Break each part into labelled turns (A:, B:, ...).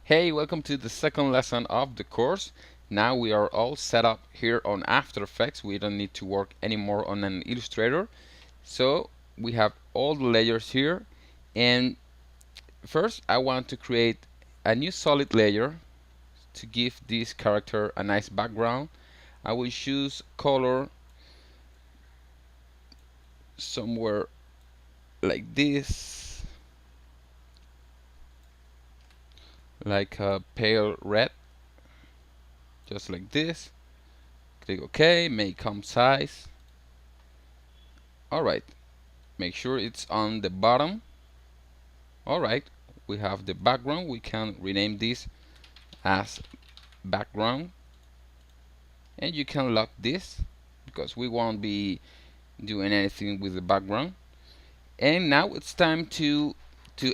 A: Hey, welcome to the second lesson of the course. Now we are all set up here on After Effects. We don't need to work anymore on an Illustrator. So we have all the layers here. And first I want to create a new solid layer to give this character a nice background. I will choose color somewhere like this, like a pale red, just like this. Click OK, make comp size. Alright, make sure it's on the bottom. Alright, we have the background. We can rename this as background, and you can lock this because we won't be doing anything with the background. And now it's time to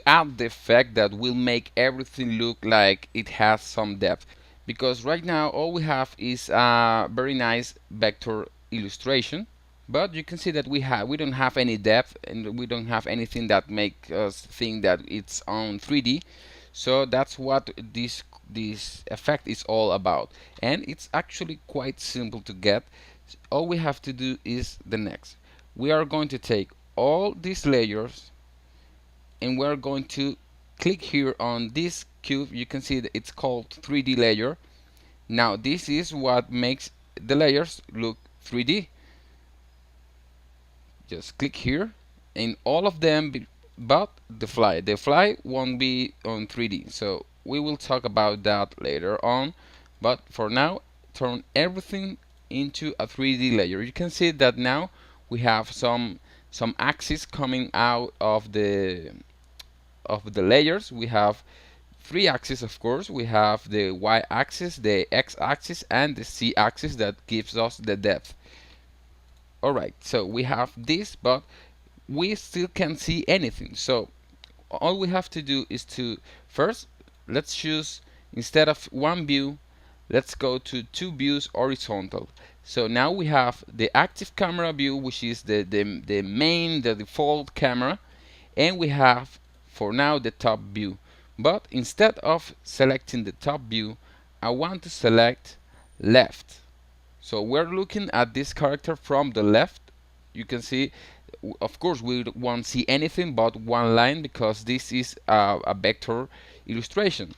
A: add the effect that will make everything look like it has some depth, because right now all we have is a very nice vector illustration, but you can see that we don't have any depth and we don't have anything that make us think that it's on 3D. So that's what this effect is all about, and it's actually quite simple to get. All we have to do is the next. We are going to take all these layers and we're going to click here on this cube. You can see that it's called 3D layer. Now this is what makes the layers look 3D. Just click here and all of them but the fly won't be on 3D, so we will talk about that later on. But for now, turn everything into a 3D layer. You can see that now we have some axes coming out of the layers. We have three axes, of course. We have the y axis, the x axis, and the z axis that gives us the depth. Alright, so we have this, but we still can't see anything. So all we have to do is to first, let's choose, instead of one view, let's go to two views horizontal. So now we have the active camera view, which is the default camera, and we have for now the top view. But instead of selecting the top view, I want to select left. So we're looking at this character from the left. You can see, of course, we won't see anything but one line because this is a vector illustration.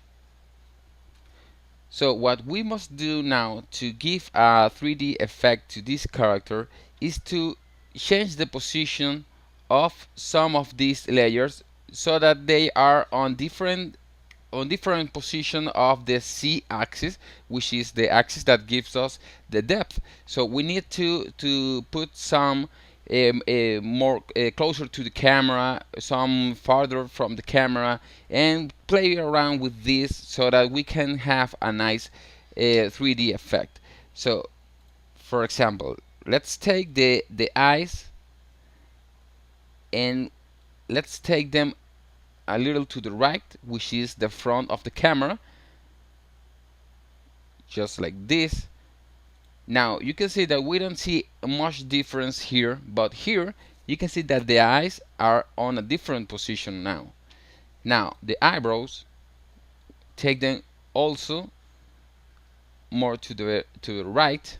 A: So what we must do now to give a 3D effect to this character is to change the position of some of these layers so that they are on different position of the z-axis, which is the axis that gives us the depth. So we need to put some more closer to the camera, some farther from the camera, and play around with this so that we can have a nice 3D effect. So for example, let's take the eyes and let's take them a little to the right, which is the front of the camera, just like this. Now you can see that we don't see much difference here, but here you can see that the eyes are on a different position now. Now the eyebrows, take them also more to the right,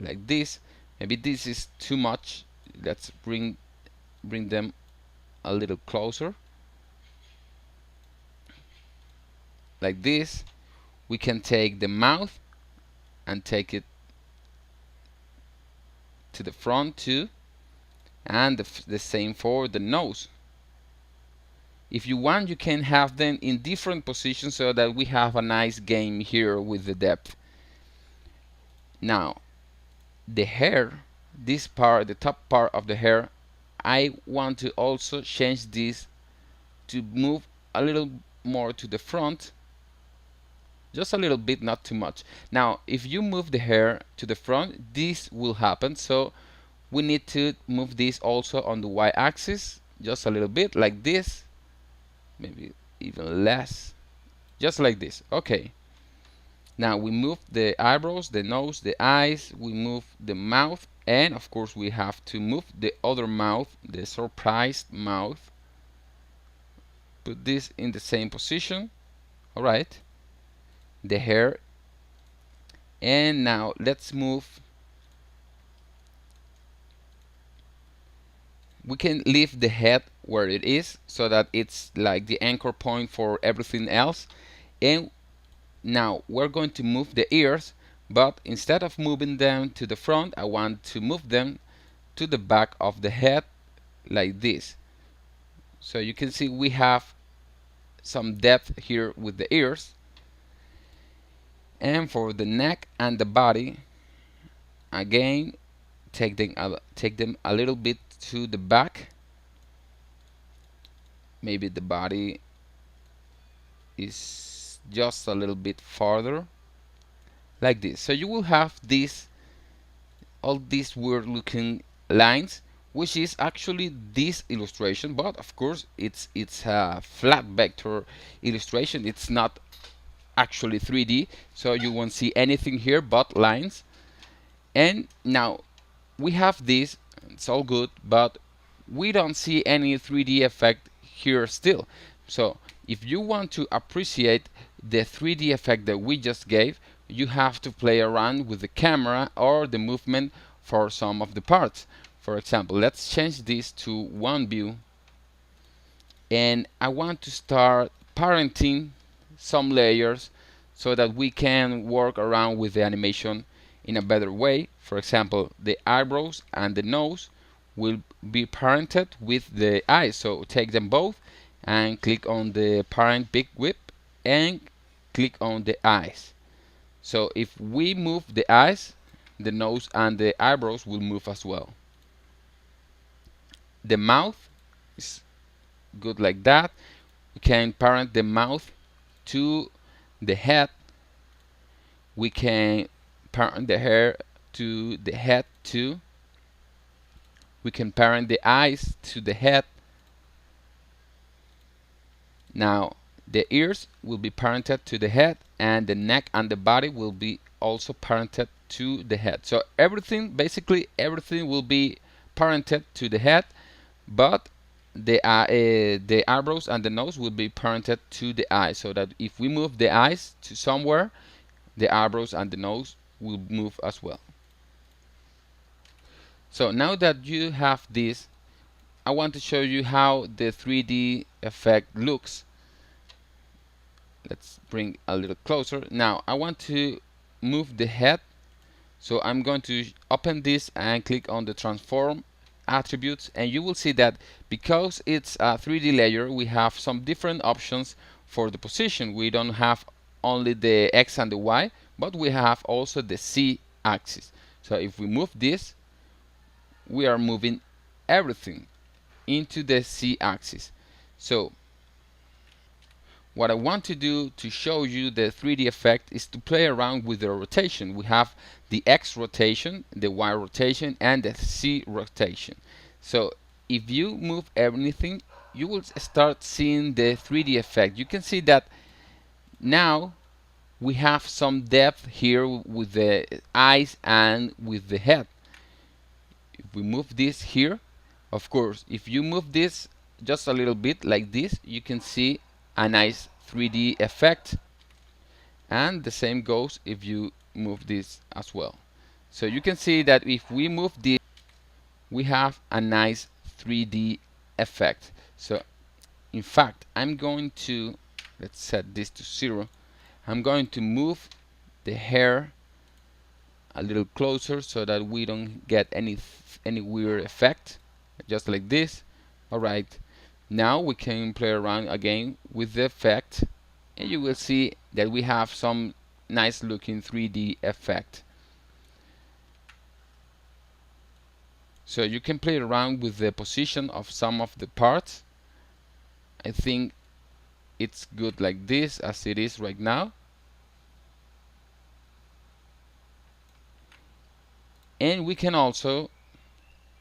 A: like this. Maybe this is too much. Let's bring them a little closer, like this. We can take the mouth and take it to the front too, and the same for the nose. If you want, you can have them in different positions so that we have a nice game here with the depth. Now the hair, this part, the top part of the hair, I want to also change this to move a little more to the front, just a little bit, not too much. Now if you move the hair to the front, this will happen, so we need to move this also on the y-axis, just a little bit, like this, maybe even less, just like this. Okay, now we move the eyebrows, the nose, the eyes, we move the mouth, and of course we have to move the other mouth, the surprised mouth. Put this in the same position. Alright, the hair. And now let's move. We can leave the head where it is so that it's like the anchor point for everything else. And now we're going to move the ears, but instead of moving them to the front, I want to move them to the back of the head like this. So you can see we have some depth here with the ears. And for the neck and the body, again, take them a little bit to the back. Maybe the body is just a little bit farther, like this. So you will have all these weird looking lines, which is actually this illustration, but of course it's a flat vector illustration. It's not actually 3D, so you won't see anything here but lines. And now we have this, it's all good, but we don't see any 3D effect here still. So if you want to appreciate the 3D effect that we just gave, you have to play around with the camera or the movement for some of the parts. For example, let's change this to one view, and I want to start parenting some layers so that we can work around with the animation in a better way. For example, the eyebrows and the nose will be parented with the eyes. So take them both and click on the parent big whip and click on the eyes. So if we move the eyes, the nose and the eyebrows will move as well. The mouth is good like that. We can parent the mouth to the head. We can parent the hair to the head too. We can parent the eyes to the head. Now the ears will be parented to the head, and the neck and the body will be also parented to the head. So everything, basically everything, will be parented to the head, but the eyebrows and the nose will be parented to the eyes, so that if we move the eyes to somewhere, the eyebrows and the nose will move as well. So now that you have this, I want to show you how the 3D effect looks. Let's bring a little closer. Now I want to move the head, so I'm going to open this and click on the transform attributes, and you will see that because it's a 3D layer, we have some different options for the position. We don't have only the X and the Y, but we have also the Z axis. So if we move this, we are moving everything into the Z axis. So what I want to do to show you the 3D effect is to play around with the rotation. We have the X rotation, the Y rotation, and the Z rotation. So if you move everything, you will start seeing the 3D effect. You can see that now we have some depth here with the eyes and with the head. If we move this here, of course, if you move this just a little bit like this, you can see a nice 3D effect, and the same goes if you move this as well. So you can see that if we move this, we have a nice 3D effect. So in fact, I'm going to, let's set this to 0. I'm going to move the hair a little closer so that we don't get any weird effect, just like this. Alright, now we can play around again with the effect, and you will see that we have some nice looking 3D effect. So you can play around with the position of some of the parts. I think it's good like this as it is right now. And we can also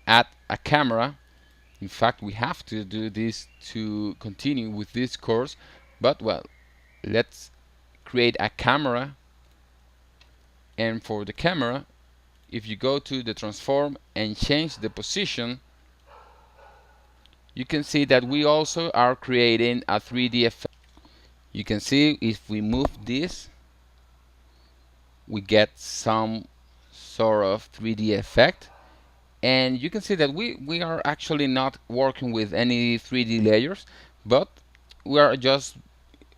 A: add a camera. In fact, we have to do this to continue with this course, but well, let's create a camera. And for the camera, if you go to the transform and change the position, you can see that we also are creating a 3D effect. You can see if we move this, we get some sort of 3D effect. And you can see that we are actually not working with any 3D layers, but we are just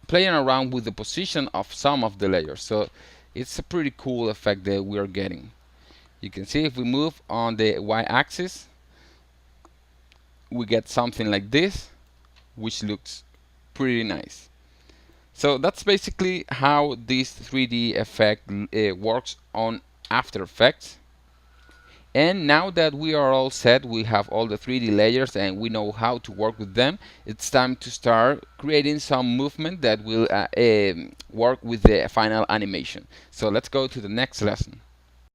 A: playing around with the position of some of the layers. So it's a pretty cool effect that we are getting. You can see if we move on the y-axis, we get something like this, which looks pretty nice. So that's basically how this 3D effect works on After Effects. And now that we are all set, we have all the 3D layers and we know how to work with them, it's time to start creating some movement that will work with the final animation. So let's go to the next lesson.